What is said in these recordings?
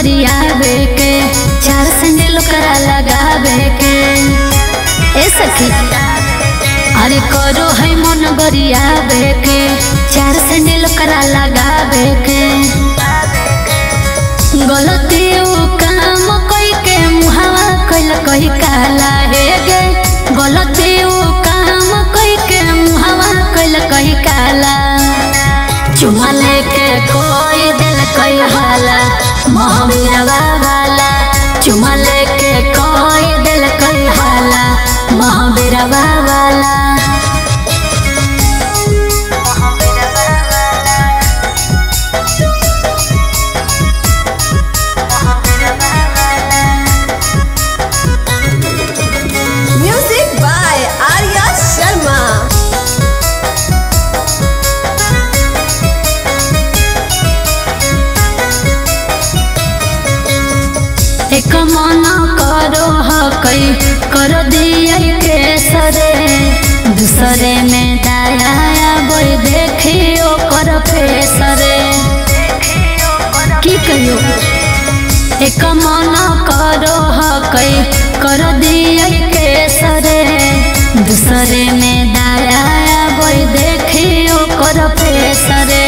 गरियाबे के, चार सैंडल करा लगाबे के। ए सखी अरे करो है मन गरियाबे के, चार सैंडल करा लगाबे के। गलती काम कोई के मुहावा कैल कही काला हे गे, गलती काम कोई के मुहावा कैल कही काला। चुमा लेके कोई दिल कई हाला महावीरवा वाला, चुमा लेके कोई दिल कई हाला महावीरवा वाला। Music by Arya Sharma. एक मन करो हकई कर दिया के सरे, दूसरे में दाया बोई देखियो कर फेसरे। की कहियो एक मन करो हकई कर दिया के सरे, दूसरे में दाया बोई देखियो कर फेसरे।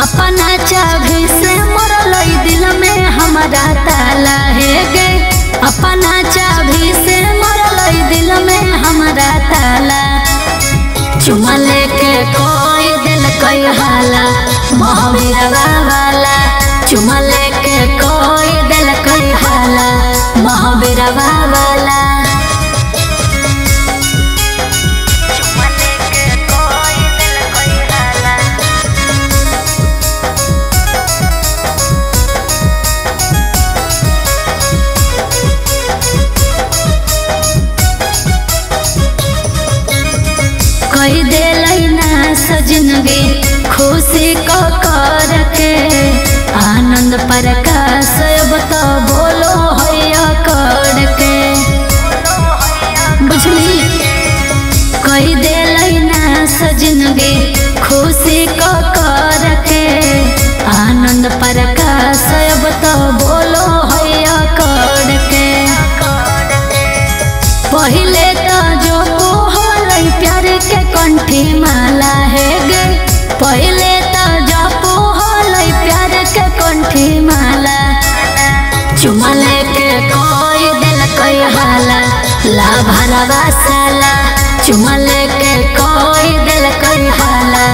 अपना चाभी से मरल दिल में हमारा ताला है गे, अपना चाभी से मरल दिल में हमारा ताला। चुमा लेके कोई दिल कई हाला महावीरवा वाला, चुमा लेके कोई दिल कई हाला महावीरवा वाला। कही दिल ना सजनगी खुशी को कर के, आनंद प्रकाश अब तो बोलो हैया कर के। बुझली कही दिल ना सजनगी खुशी को कर के, आनंद प्रकाश अब तो बोलो हैया कर के। पहले तो जो प्यार के कंठी माला है गे, पहले तो जपो होलै प्यार के कंठी माला। चुमा लेके कोई दिल कई हाला ला भरवा साला, चुमा लेके कोई दिल कई हाला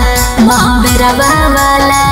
महावीरवा वाला।